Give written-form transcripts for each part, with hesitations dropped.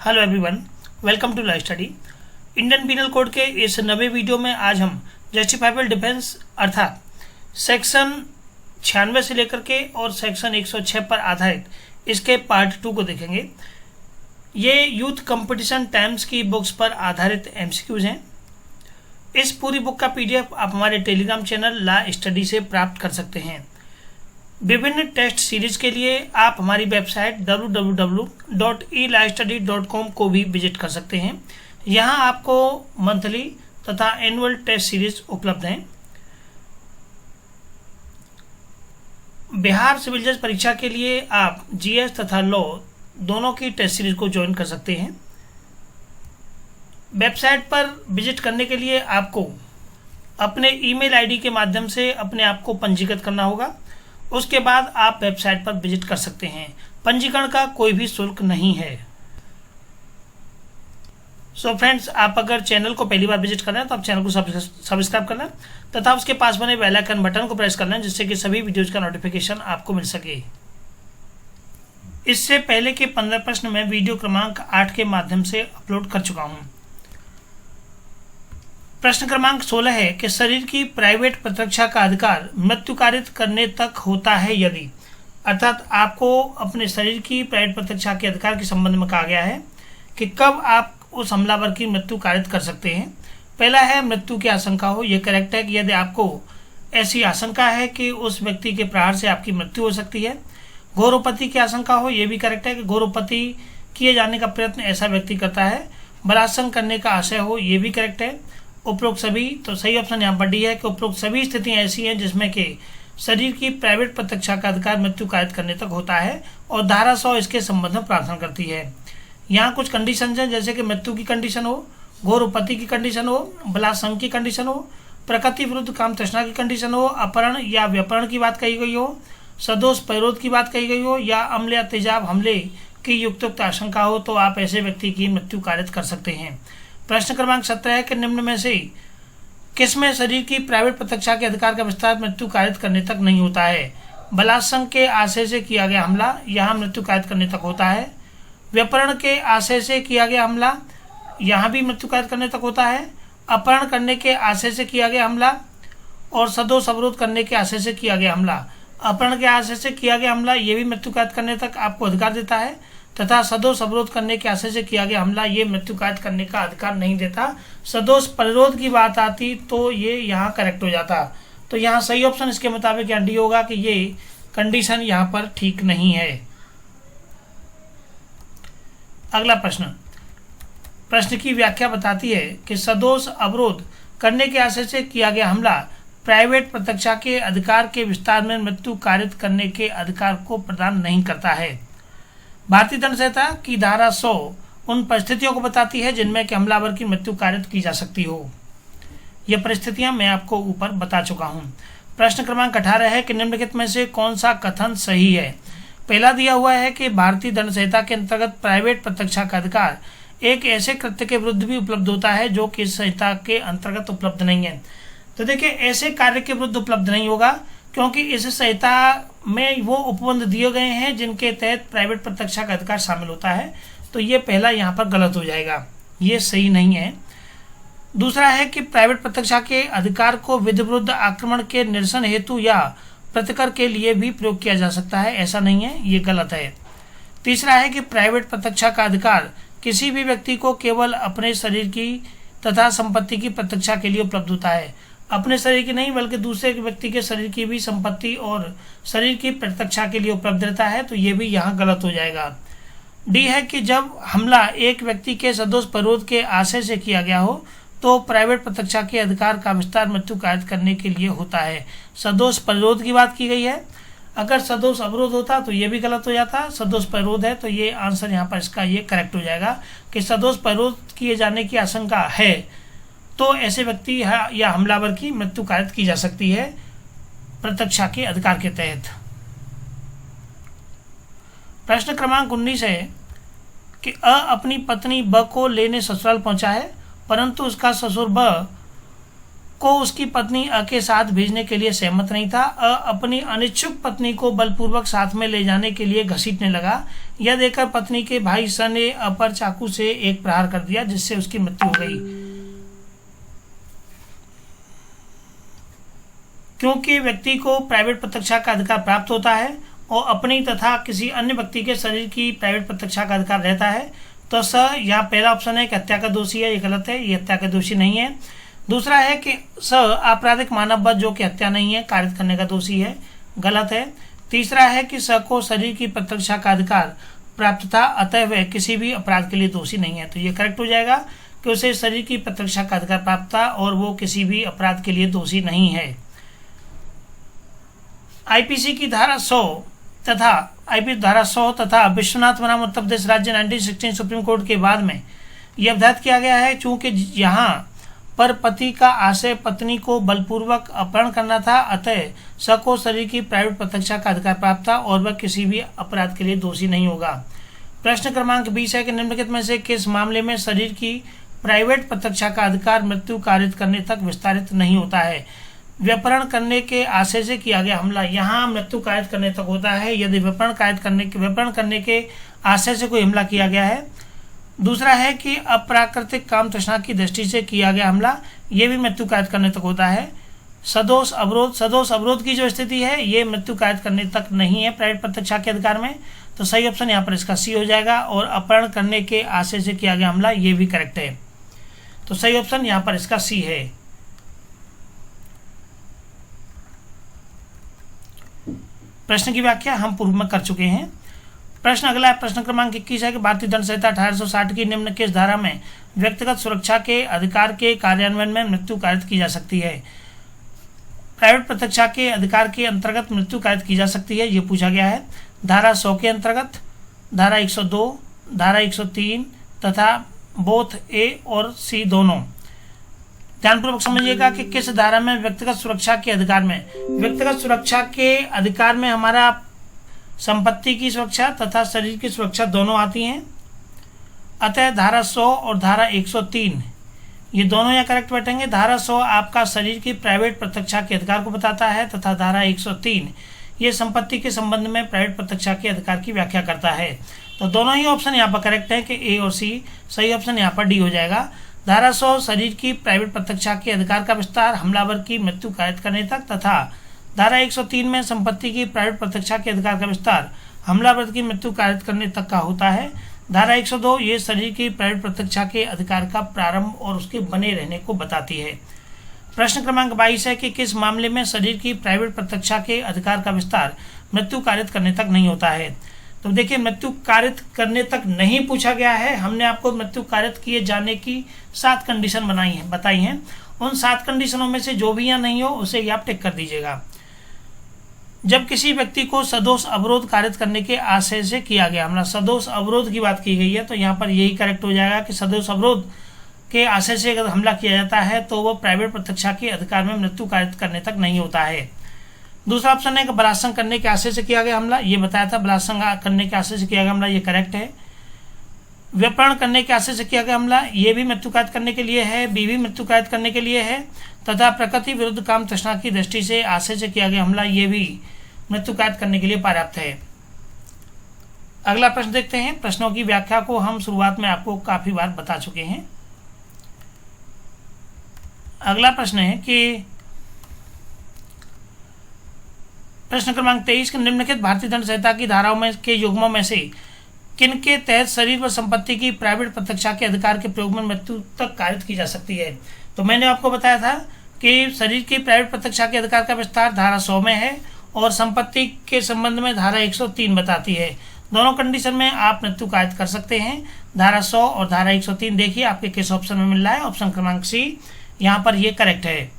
Hello everyone, welcome to life study. Indian penal code के इस नवे वीडियो में आज हम जस्टिफाइबल डिफेंस अर्थात सेक्शन 96 से लेकर के और सेक्शन 106 पर आधारित इसके पार्ट 2 को देखेंगे। ये यूथ कंपटीशन टाइम्स की बुक्स पर आधारित एमसीक्यूज हैं। इस पूरी बुक का पीडीएफ आप हमारे टेलीग्राम चैनल ला स्टडी से प्राप्त कर सकते हैं। विभिन्न टेस्ट सीरीज के लिए आप हमारी वेबसाइट www.elifestudy.com को भी विजिट कर सकते हैं। यहाँ आपको मंथली तथा एनुअल टेस्ट सीरीज उपलब्ध हैं। बिहार सिविल जज परीक्षा के लिए आप जीएस तथा लॉ दोनों की टेस्ट सीरीज को ज्वाइन कर सकते हैं। वेबसाइट पर विजिट करने के लिए आपको अपने ईमेल आईडी के माध्यम से अपने आप को पंजीकृत करना होगा। उसके बाद आप वेबसाइट पर विजिट कर सकते हैं। पंजीकरण का कोई भी शुल्क नहीं है। सो फ्रेंड्स, आप अगर चैनल को पहली बार विजिट कर रहे हैं तो आप चैनल को सब्सक्राइब करना तथा उसके पास बने बेल आइकन बटन को प्रेस करना जिससे कि सभी वीडियोज का नोटिफिकेशन आपको मिल सके। इससे पहले के 15 प्रश्न मैं वीडियो क्रमांक 8 के माध्यम से अपलोड कर चुका हूं। प्रश्न क्रमांक 16 है कि शरीर की प्राइवेट प्रतिरक्षा का अधिकार मृत्यु कारित करने तक होता है यदि, अर्थात आपको अपने शरीर की प्राइवेट प्रतिरक्षा के अधिकार के संबंध में कहा गया है कि कब आप उस हमलावर की मृत्यु कारित कर सकते हैं। पहला है मृत्यु की आशंका हो। यह करेक्ट है कि यदि आपको ऐसी आशंका है कि उस व्यक्ति के प्रहार से आपकी मृत्यु हो सकती है। घोरोपति की आशंका हो, यह भी करेक्ट है कि घोरोपति किए जाने का प्रयत्न ऐसा व्यक्ति करता है। बलात्संग करने का आशय हो, यह भी करेक्ट है। उपरोक्त सभी, तो सही ऑप्शन यहाँ पर डी है कि उपरोक्त सभी स्थितियां ऐसी हैं जिसमें कि शरीर की प्राइवेट प्रतिरक्षा का अधिकार मृत्यु कारित करने तक होता है और धारा 100 इसके संबंध में प्रावधान करती है। यहाँ कुछ कंडीशन हैं जैसे कि मृत्यु की कंडीशन हो, घोर उपपत्ति की कंडीशन हो, बलात्संग की कंडीशन हो, प्रकृति विरुद्ध काम तृष्णा की कंडीशन हो, अपहरण या व्यपहरण की बात कही गई हो, सदोष परिरोध की बात कही गई हो या अम्ल या तेजाब हमले की युक्त आशंका हो, तो आप ऐसे व्यक्ति की मृत्यु कारित कर सकते हैं। प्रश्न क्रमांक 17 है कि निम्न में से किसमें शरीर की प्राइवेट प्रतिरक्षा के अधिकार का विस्तार मृत्यु कारित करने तक नहीं होता है। बलात्संग के आशय से किया गया हमला, यहाँ मृत्यु कारित करने तक होता है। व्यपहरण के आशय से किया गया हमला, यहाँ भी मृत्यु कारित करने तक होता है। अपहरण करने के आशय से किया गया हमला और सदोष अवरोध करने के आशय से किया गया हमला, अपहरण के आशय से किया गया हमला ये भी मृत्यु कारित करने तक आपको अधिकार देता है तथा सदोष अवरोध करने के आशय से किया गया हमला ये मृत्यु कारित करने का अधिकार नहीं देता। सदोष परिरोध की बात आती तो ये यहाँ करेक्ट हो जाता। तो यहाँ सही ऑप्शन इसके मुताबिक यहाँ डी होगा कि ये कंडीशन यहाँ पर ठीक नहीं है। अगला प्रश्न की व्याख्या बताती है कि सदोष अवरोध करने के आशय से किया गया हमला प्राइवेट प्रतिरक्षा के अधिकार के विस्तार में मृत्यु कारित करने के अधिकार को प्रदान नहीं करता है। भारतीय दंड संहिता की धारा 100 उन परिस्थितियों को बताती है जिनमें कि हमलावर की मृत्यु कारित की जा सकती हो। यह परिस्थितियां मैं आपको ऊपर बता चुका हूं। प्रश्न क्रमांक 18 है कि निम्नलिखित में से कौन सा कथन सही है। पहला दिया हुआ है कि भारतीय दंड संहिता के अंतर्गत प्राइवेट प्रतिरक्षा का अधिकार एक ऐसे कृत्य के विरुद्ध भी उपलब्ध होता है जो कि इस संहिता के अंतर्गत उपलब्ध नहीं है। तो देखिए, ऐसे कार्य के विरुद्ध उपलब्ध नहीं होगा क्योंकि इस संहिता में वो उपबंध दिए गए हैं जिनके तहत प्राइवेट प्रतिरक्षा का अधिकार शामिल होता है। तो ये पहला यहाँ पर गलत हो जाएगा, ये सही नहीं है। दूसरा है कि प्राइवेट प्रतिरक्षा के अधिकार को विधि विरुद्ध आक्रमण के निरसन हेतु या प्रतिकर के लिए भी प्रयोग किया जा सकता है, ऐसा नहीं है, ये गलत है। तीसरा है कि प्राइवेट प्रतिरक्षा का अधिकार किसी भी व्यक्ति को केवल अपने शरीर की तथा संपत्ति की प्रतिरक्षा के लिए उपलब्ध होता है। अपने शरीर की नहीं बल्कि दूसरे व्यक्ति के शरीर की भी संपत्ति और शरीर की प्रतिरक्षा के लिए उपलब्ध रहता है। तो ये भी यहाँ गलत हो जाएगा। डी है कि जब हमला एक व्यक्ति के सदोष परिरोध के आशय से किया गया हो तो प्राइवेट प्रतिरक्षा के अधिकार का विस्तार मृत्यु कारित करने के लिए होता है। सदोष परिरोध की बात की गई है। अगर सदोष अवरोध होता तो ये भी गलत हो जाता। सदोष परिरोध है तो ये आंसर यहाँ पर इसका ये करेक्ट हो जाएगा कि सदोष परिरोध किए जाने की आशंका है तो ऐसे व्यक्ति या हमलावर की मृत्यु कारित की जा सकती है प्रतिरक्षा के अधिकार के तहत। प्रश्न क्रमांक 19 है कि अ अपनी पत्नी ब को लेने ससुराल पहुंचा है परंतु उसका ससुर ब को उसकी पत्नी अ के साथ भेजने के लिए सहमत नहीं था। अ अपनी अनिच्छुक पत्नी को बलपूर्वक साथ में ले जाने के लिए घसीटने लगा। यह देखकर पत्नी के भाई स ने अपर चाकू से एक प्रहार कर दिया, जिससे उसकी मृत्यु हो गई। क्योंकि व्यक्ति को प्राइवेट प्रत्यक्षा का अधिकार प्राप्त होता है और अपनी तथा किसी अन्य व्यक्ति के शरीर की प्राइवेट प्रत्यक्षा का अधिकार रहता है, तो स यहाँ पहला ऑप्शन है कि हत्या का दोषी है, ये गलत है, ये हत्या का दोषी नहीं है। दूसरा है कि स आपराधिक मानव वध, जो कि हत्या नहीं है, कारित करने का दोषी है, गलत है। तीसरा है कि स को शरीर की प्रत्यक्षा का अधिकार प्राप्त था, अतः वह किसी भी अपराध के लिए दोषी नहीं है। तो ये करेक्ट हो जाएगा कि उसे शरीर की प्रत्यक्षा का अधिकार प्राप्त था और वो किसी भी अपराध के लिए दोषी नहीं है। आईपीसी की धारा 100 तथा विश्वनाथ बनाम उत्तर प्रदेश राज्य 1916 सुप्रीम कोर्ट के बाद में यह अवधारित किया गया है, चूंकि यहाँ पर पति का आशय पत्नी को बलपूर्वक अपहरण करना था, अतः स को शरीर की प्राइवेट प्रत्यक्षा का अधिकार प्राप्त था और वह किसी भी अपराध के लिए दोषी नहीं होगा। प्रश्न क्रमांक 20 है कि निम्नलिखित में से किस मामले में शरीर की प्राइवेट प्रत्यक्षा का अधिकार मृत्यु कारित करने तक विस्तारित नहीं होता है। व्यपहरण करने के आशय से किया गया हमला, यहाँ मृत्यु कारित करने तक होता है यदि व्यपहरण करने के आशय से कोई हमला किया गया है। दूसरा है कि अप्राकृतिक काम तृष्णा की दृष्टि से किया गया हमला, ये भी मृत्यु कारित करने तक होता है। सदोष अवरोध की जो स्थिति है ये मृत्यु कारित करने तक नहीं है प्राइवेट प्रत्यक्षा के अधिकार में, तो सही ऑप्शन यहाँ पर इसका सी हो जाएगा। और अपहरण करने के आशय से किया गया हमला, ये भी करेक्ट है, तो सही ऑप्शन यहाँ पर इसका सी है। प्रश्न की व्याख्या हम पूर्व में कर चुके हैं। प्रश्न अगला है, प्रश्न क्रमांक 21 है कि भारतीय दंड संहिता 1860 की निम्न किस धारा में व्यक्तिगत सुरक्षा के अधिकार के कार्यान्वयन में मृत्यु कारित की जा सकती है। प्राइवेट प्रत्यक्षा के अधिकार के अंतर्गत मृत्यु कारित की जा सकती है, ये पूछा गया है। धारा 100 के अंतर्गत, धारा 102, धारा 103 तथा बोथ ए और सी दोनों। ध्यानपूर्वक समझिएगा कि किस धारा में व्यक्तिगत सुरक्षा के अधिकार में, व्यक्तिगत सुरक्षा के अधिकार में हमारा संपत्ति की सुरक्षा तथा शरीर की सुरक्षा दोनों आती हैं, अतः धारा 100 और धारा 103 ये दोनों यहाँ करेक्ट बैठेंगे। धारा 100 आपका शरीर की प्राइवेट प्रत्यक्षा के अधिकार को बताता है तथा धारा 103 ये संपत्ति के संबंध में प्राइवेट प्रत्यक्षा के अधिकार की व्याख्या करता है। तो दोनों ही ऑप्शन यहाँ पर करेक्ट है कि ए और सी, सही ऑप्शन यहाँ पर डी हो जाएगा। धारा 100 शरीर की प्राइवेट प्रत्यक्षा के अधिकार का विस्तार हमलावर की मृत्यु कारित करने तक तथा धारा 103 में संपत्ति की प्राइवेट प्रत्यक्षा के अधिकार का विस्तार हमलावर की मृत्यु कारित करने तक का होता है। धारा 102 ये शरीर की प्राइवेट प्रत्यक्षा के अधिकार का प्रारंभ और उसके बने रहने को बताती है। प्रश्न क्रमांक 22 है कि किस मामले में शरीर की प्राइवेट प्रत्यक्षा के अधिकार का विस्तार मृत्यु कारित करने तक नहीं होता है। तो देखिए, मृत्यु कारित करने तक नहीं पूछा गया है, हमने आपको मृत्यु कारित किए जाने की 7 कंडीशन बताई हैं। उन 7 कंडीशनों में से जो भी यहाँ नहीं हो उसे आप टिक कर दीजिएगा। जब किसी व्यक्ति को सदोष अवरोध कारित करने के आशय से किया गया हमला, सदोष अवरोध की बात की गई है, तो यहाँ पर यही करेक्ट हो जाएगा कि सदोष अवरोध के आशय से अगर हमला किया जाता है तो वो प्राइवेट प्रत्यक्षा के अधिकार में मृत्यु कारित करने तक नहीं होता है। दूसरा ऑप्शन है कि बलात्संग करने के आशय से किया गया हमला, ये बताया था, बलात्संग करने के आशय से किया गया हमला, ये करेक्ट है। व्यपहरण करने के आशय से किया गया हमला, ये भी मृत्यु कारित करने के लिए है, बी भी मृत्यु कारित करने के लिए है, तथा प्रकृति विरुद्ध काम तृष्णा की दृष्टि से आशय से किया गया हमला, ये भी मृत्यु कारित करने के लिए पर्याप्त है। अगला प्रश्न देखते हैं। प्रश्नों की व्याख्या को हम शुरुआत में आपको काफी बार बता चुके हैं। अगला प्रश्न है कि प्रश्न क्रमांक 23 के निम्नलिखित भारतीय दंड संहिता की धाराओं में के युग्मों में से किनके तहत शरीर व संपत्ति की प्राइवेट प्रत्यक्षा के अधिकार के प्रयोग में मृत्यु तक कारित की जा सकती है। तो मैंने आपको बताया था कि शरीर की प्राइवेट प्रत्यक्षा के अधिकार का विस्तार धारा 100 में है और संपत्ति के संबंध में धारा 103 बताती है। दोनों कंडीशन में आप मृत्यु कारित कर सकते हैं। धारा 100 और धारा 103 देखिए आपके किस ऑप्शन में मिल रहा है, ऑप्शन क्रमांक सी यहाँ पर ये करेक्ट है।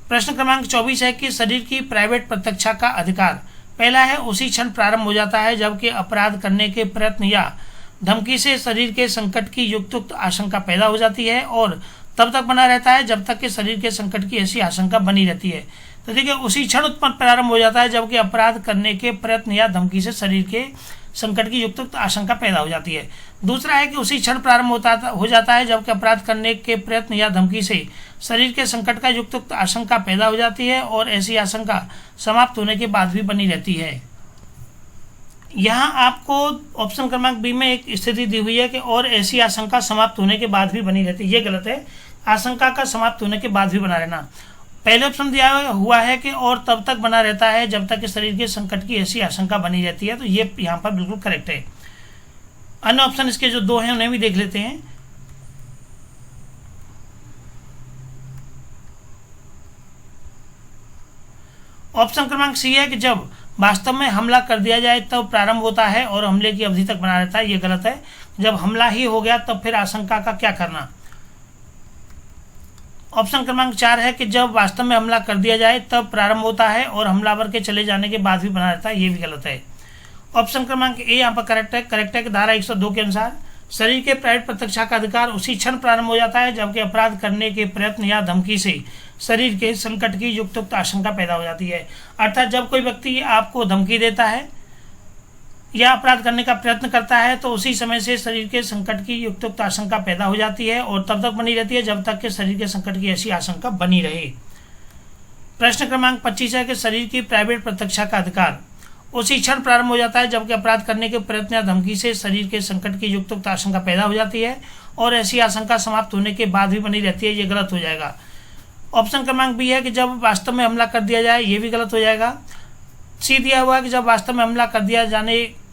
प्रश्न क्रमांक 24 है कि शरीर की प्राइवेट प्रत्यक्षा का अधिकार, पहला है उसी क्षण प्रारंभ हो जाता है जबकि अपराध करने के प्रयत्न या धमकी से शरीर के संकट की युक्त आशंका पैदा हो जाती है और तब तक बना रहता है जब तक कि शरीर के संकट की ऐसी आशंका बनी रहती है। तो देखिए, उसी क्षण उत्पन्न प्रारंभ हो जाता है जबकि अपराध करने के प्रयत्न या धमकी से शरीर के संकट की युक्त आशंका पैदा हो जाती है। दूसरा है कि उसी क्षण प्रारंभ हो जाता है जबकि अपराध करने के प्रयत्न या धमकी से शरीर के संकट का युक्त आशंका पैदा हो जाती है और ऐसी आशंका समाप्त होने के बाद भी बनी रहती है। यहाँ आपको ऑप्शन क्रमांक बी में एक स्थिति दी हुई है कि और ऐसी आशंका समाप्त होने के बाद भी बनी रहती है, ये गलत है। आशंका का समाप्त होने के बाद भी बना रहना। पहले ऑप्शन दिया हुआ है कि और तब तक बना रहता है जब तक कि शरीर के संकट की ऐसी आशंका बनी रहती है, तो ये यहाँ पर बिल्कुल करेक्ट है। अन्य ऑप्शन इसके जो दो हैं उन्हें भी देख लेते हैं। ऑप्शन क्रमांक सी है कि जब वास्तव में हमला कर दिया जाए तब प्रारंभ होता है और हमले की अवधि तक बना रहता है, ये गलत है। जब हमला ही हो गया तब फिर आशंका का क्या करना। ऑप्शन क्रमांक 4 है कि जब वास्तव में हमला कर दिया जाए तब प्रारंभ होता है और हमलावर के चले जाने के बाद भी बना रहता है, ये भी गलत है। ऑप्शन क्रमांक ए यहाँ पर करेक्ट है कि धारा 102 के अनुसार शरीर के प्राइवेट प्रत्यक्षा का अधिकार उसी क्षण प्रारंभ हो जाता है जबकि अपराध करने के प्रयत्न या धमकी से शरीर के संकट की युक्त आशंका पैदा हो जाती है। अर्थात जब कोई व्यक्ति आपको धमकी देता है या अपराध करने का प्रयत्न करता है तो उसी समय से शरीर के संकट की युक्त आशंका पैदा हो जाती है और तब तक बनी रहती है जब तक कि शरीर के संकट की ऐसी आशंका बनी रहे। प्रश्न क्रमांक 25 है कि शरीर की प्राइवेट प्रत्यक्षा का अधिकार उसी क्षण प्रारंभ हो जाता है जबकि अपराध करने के प्रयत्न या धमकी से शरीर के संकट की युक्त आशंका पैदा हो जाती है और ऐसी आशंका समाप्त होने के बाद भी बनी रहती है, ये गलत हो जाएगा। ऑप्शन क्रमांक बी है कि जब वास्तव में हमला कर दिया जाए, ये भी गलत हो जाएगा। सी दिया हुआ है कि जब वास्तव में हमला कर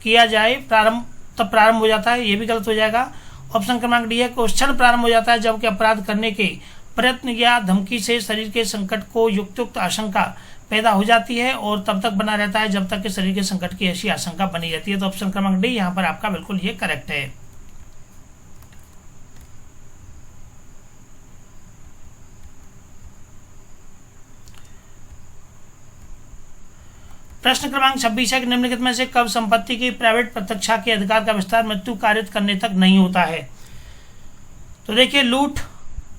किया जाए तब प्रारंभ हो जाता है, ये भी गलत हो जाएगा। ऑप्शन क्रमांक डी है कि उस क्षण प्रारंभ हो जाता है जबकि अपराध करने के प्रयत्न या धमकी से शरीर के संकट को युक्त आशंका पैदा हो जाती है और तब तक बना रहता है जब तक कि शरीर के संकट की ऐसी आशंका बनी रहती है। तो ऑप्शन क्रमांक डी यहाँ पर आपका बिल्कुल ये करेक्ट है। प्रश्न क्रमांक 26 है कि निम्नलिखित में से कब संपत्ति की प्राइवेट प्रत्यक्षा के अधिकार का विस्तार मृत्यु कारित करने तक नहीं होता है। तो देखिए, लूट,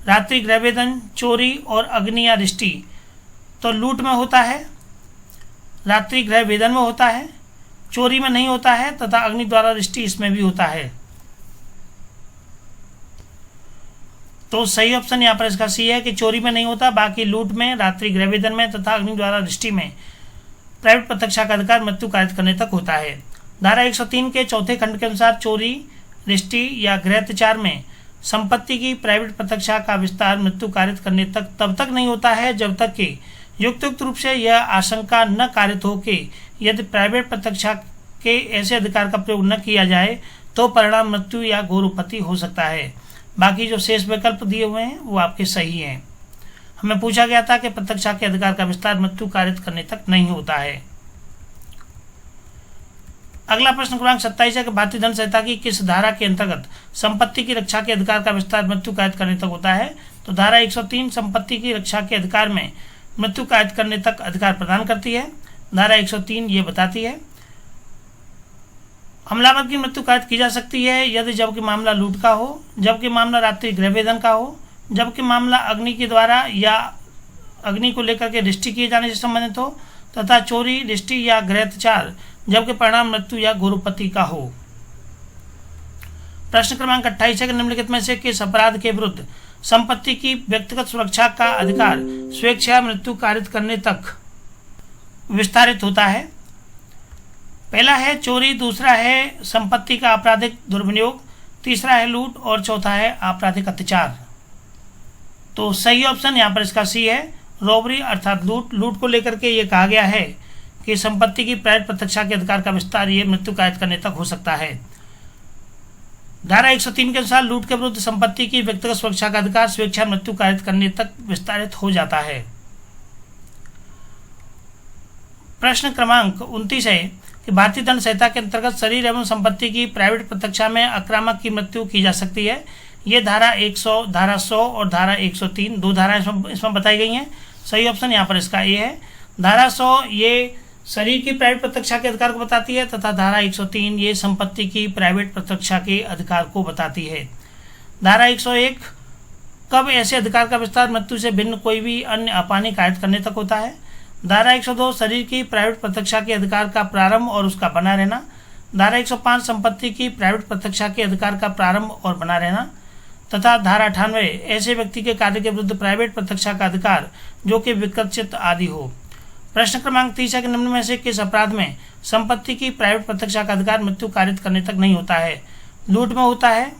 रात्रि गृहभेदन, चोरी और अग्नि या दृष्टि। तो लूट में होता है, रात्रि गृहभेदन में होता है, चोरी में नहीं होता है तथा अग्नि द्वारा दृष्टि इसमें भी होता है। तो सही ऑप्शन यहाँ पर इसका सी है कि चोरी में नहीं होता, बाकी लूट में, रात्रि गृहभेदन में तथा अग्नि द्वारा दृष्टि में प्राइवेट प्रत्यक्षा का अधिकार मृत्यु कारित करने तक होता है। धारा 103 के चौथे खंड के अनुसार चोरी, दृष्टि या गृहत्याचार में संपत्ति की प्राइवेट प्रत्यक्षा का विस्तार मृत्यु कारित करने तक तब तक नहीं होता है जब तक कि युक्त रूप से यह आशंका न कारित हो कि यदि प्राइवेट प्रत्यक्षा के ऐसे अधिकार का प्रयोग न किया जाए तो परिणाम मृत्यु या घोरोपति हो सकता है। बाकी जो शेष विकल्प दिए हुए हैं वो आपके सही हैं। हमें पूछा गया था कि प्रत्यक्षा के अधिकार का विस्तार मृत्यु कारित करने तक नहीं होता है। अगला प्रश्न क्रमांक 27 है कि भारतीय दंड संहिता की किस धारा के अंतर्गत संपत्ति की रक्षा के अधिकार का विस्तार मृत्यु कारित करने तक होता है। तो धारा 103 संपत्ति की रक्षा के अधिकार में मृत्यु कारित करने तक अधिकार प्रदान करती है। धारा 103 ये बताती है हमलावर की मृत्यु कारित की जा सकती है यदि जबकि मामला लूट का हो, जबकि मामला रात्रि गृहभेदन का हो, जबकि मामला अग्नि के द्वारा या अग्नि को लेकर के दृष्टि किए जाने से संबंधित हो तथा चोरी, दृष्टि या गृहत्याचार जबकि परिणाम मृत्यु या घोरोपति का हो। प्रश्न क्रमांक 28 है कि निम्नलिखित में से किस अपराध के विरुद्ध संपत्ति की व्यक्तिगत सुरक्षा का अधिकार स्वेच्छा मृत्यु कारित करने तक विस्तारित होता है। पहला है चोरी, दूसरा है संपत्ति का आपराधिक दुर्विनियोग, तीसरा है लूट और चौथा है आपराधिक अत्याचार। तो सही ऑप्शन यहाँ पर इसका सी है, रॉबरी अर्थात लूट। लूट को लेकर के ये कहा गया है कि संपत्ति की प्राइवेट प्रत्यक्षा के अधिकार का विस्तार ये मृत्यु कारित करने तक हो सकता है। धारा 103 के अनुसार लूट के विरुद्ध संपत्ति की व्यक्तिगत सुरक्षा का अधिकार स्वेच्छा मृत्यु कारित करने तक विस्तारित हो जाता है। प्रश्न क्रमांक 29 है कि भारतीय दंड संहिता के अंतर्गत शरीर एवं संपत्ति की प्राइवेट प्रत्यक्षा में आक्रामक की मृत्यु की जा सकती है। ये धारा 100, धारा 100 और धारा 103 दो धाराएं इसमें बताई गई हैं। सही ऑप्शन यहाँ पर इसका ए है। धारा 100 ये शरीर की प्राइवेट प्रत्यक्षा के अधिकार को बताती है तथा धारा 103 ये संपत्ति की प्राइवेट प्रत्यक्षा के अधिकार को बताती है। धारा 101 कब ऐसे अधिकार का विस्तार मृत्यु से भिन्न कोई भी अन्य अपानी कारित करने तक होता है। धारा 102 शरीर की प्राइवेट प्रत्यक्षा के अधिकार का प्रारंभ और उसका बना रहना। धारा 105 संपत्ति की प्राइवेट प्रत्यक्षा के अधिकार का प्रारंभ और बना रहना तथा धारा 98 ऐसे व्यक्ति के कार्य के विरुद्ध प्राइवेट प्रत्यक्षा का अधिकार जो कि विकसित आदि हो। प्रश्न क्रमांक 30 है कि निम्न में से किस अपराध में संपत्ति की प्राइवेट प्रत्यक्षा का अधिकार मृत्यु कारित करने तक नहीं होता है? लूट में होता है,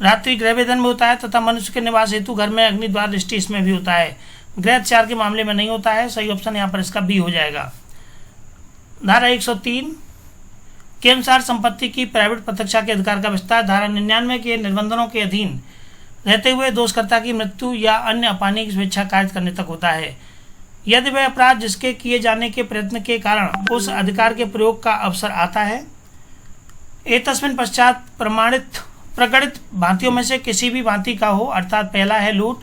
रात्रि गृहभेदन में होता है तथा मनुष्य के निवास हेतु घर में अग्नि द्वार दृष्टि इसमें भी होता है। गृह अत्याचार के मामले में नहीं होता है। सही ऑप्शन यहाँ पर इसका बी हो जाएगा। धारा 103 के अनुसार संपत्ति की प्राइवेट प्रत्यक्षा के अधिकार का विस्तार धारा 99 के निबंधनों के अधीन रहते हुए दोषकर्ता की मृत्यु या अन्य अपानी की स्वेच्छा कारित करने तक होता है। यदि वह अपराध जिसके किए जाने के प्रयत्न के कारण उस अधिकार के प्रयोग का अवसर आता है, एतस्मिन् पश्चात प्रकटित भांतियों में से किसी भी भांति का हो, अर्थात पहला है लूट,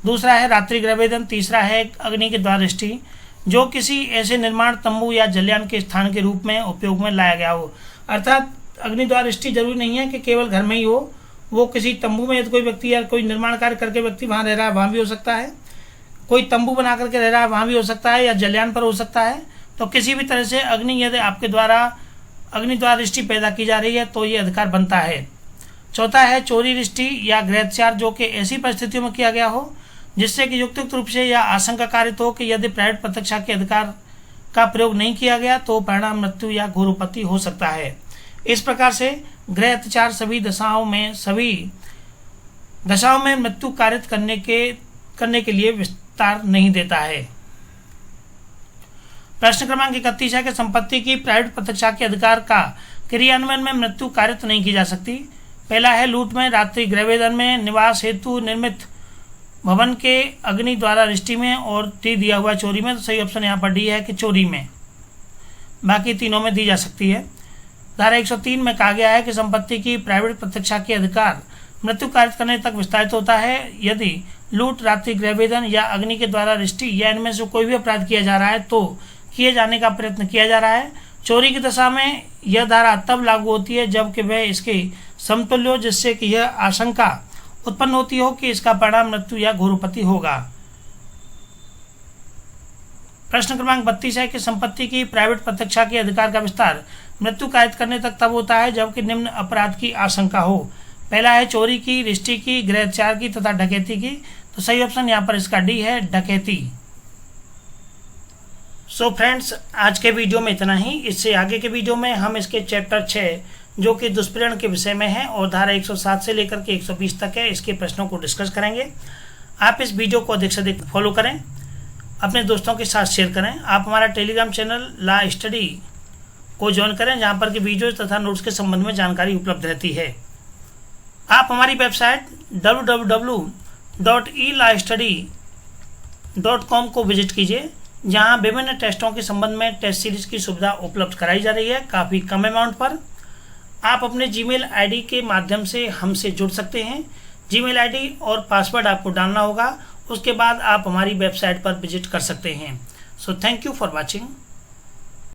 दूसरा है रात्रि गृहभेदन, तीसरा है अग्नि के द्वार दृष्टि, जो किसी ऐसे निर्माण तंबू या जलयान के स्थान के रूप में उपयोग में लाया गया हो। अर्थात अग्नि द्वार दृष्टि जरूरी नहीं है कि केवल घर में ही हो, वो किसी तंबू में यदि कोई व्यक्ति या कोई निर्माण कार्य करके व्यक्ति वहाँ रह रहा है वहाँ भी हो सकता है, कोई तंबू बना करके रह रहा है वहाँ भी हो सकता है, या जलयान पर हो सकता है। तो किसी भी तरह से अग्नि यदि आपके द्वारा अग्नि द्वार दृष्टि पैदा की जा रही है तो ये अधिकार बनता है। चौथा है चोरी दृष्टि या गृहत्याचार, जो कि ऐसी परिस्थितियों में किया गया हो जिससे कि युक्तियुक्त रूप से या आशंका कारित हो कि यदि प्राइवेट प्रत्यक्षा के अधिकार का प्रयोग नहीं किया गया तो परिणाम मृत्यु या घोरोपति हो सकता है। इस प्रकार से गृह अत्याचार सभी दशाओं में मृत्यु कारित करने के लिए विस्तार नहीं देता है। प्रश्न क्रमांक 31 है कि संपत्ति की प्राइवेट प्रत्यक्षा के अधिकार का क्रियान्वयन में मृत्यु कारित नहीं की जा सकती। पहला है लूट में, रात्रि गृहभेदन में, निवास हेतु निर्मित भवन के अग्नि द्वारा दृष्टि में और डी दिया हुआ चोरी में। तो सही ऑप्शन यहाँ पर डी है कि चोरी में, बाकी तीनों में दी जा सकती है। धारा 103 में कहा गया है कि संपत्ति की प्राइवेट प्रत्यक्षा के अधिकार मृत्यु कारित करने तक विस्तारित होता है यदि लूट, रात्रि गृहभेदन या अग्नि के द्वारा दृष्टि या इनमें से कोई भी अपराध किया जा रहा है तो किए जाने का प्रयत्न किया जा रहा है। चोरी की दशा में यह धारा तब लागू होती है जबकि वह इसके समतुल्य हो, जिससे कि यह आशंका उत्पन्न होती हो कि इसका परिणाम मृत्यु या घोरोपति होगा। प्रश्न क्रमांक 32 है कि संपत्ति की प्राइवेट प्रत्यक्षा के अधिकार का विस्तार मृत्यु कारित करने तक तब होता है जबकि निम्न अपराध की आशंका हो। पहला है चोरी की, दृष्टि की, गृह अत्याचार की तथा डकैती की। तो सही ऑप्शन यहाँ पर इसका डी है, डकैती। सो फ्रेंड्स, आज के वीडियो में इतना ही। इससे आगे के वीडियो में हम इसके चैप्टर 6 जो कि दुष्प्रेरण के विषय में है और धारा 107 से लेकर के 120 तक है, इसके प्रश्नों को डिस्कस करेंगे। आप इस वीडियो को अधिक से अधिक फॉलो करें, अपने दोस्तों के साथ शेयर करें। आप हमारा टेलीग्राम चैनल ला स्टडी को ज्वाइन करें, जहां पर कि वीडियोज तथा नोट्स के संबंध में जानकारी उपलब्ध रहती है। आप हमारी वेबसाइट www.elastudy.com को विजिट कीजिए, जहां विभिन्न टेस्टों के संबंध में टेस्ट सीरीज की सुविधा उपलब्ध कराई जा रही है काफ़ी कम अमाउंट पर। आप अपने जीमेल आईडी के माध्यम से हमसे जुड़ सकते हैं। जीमेल आईडी और पासवर्ड आपको डालना होगा, उसके बाद आप हमारी वेबसाइट पर विजिट कर सकते हैं। So thank you for watching.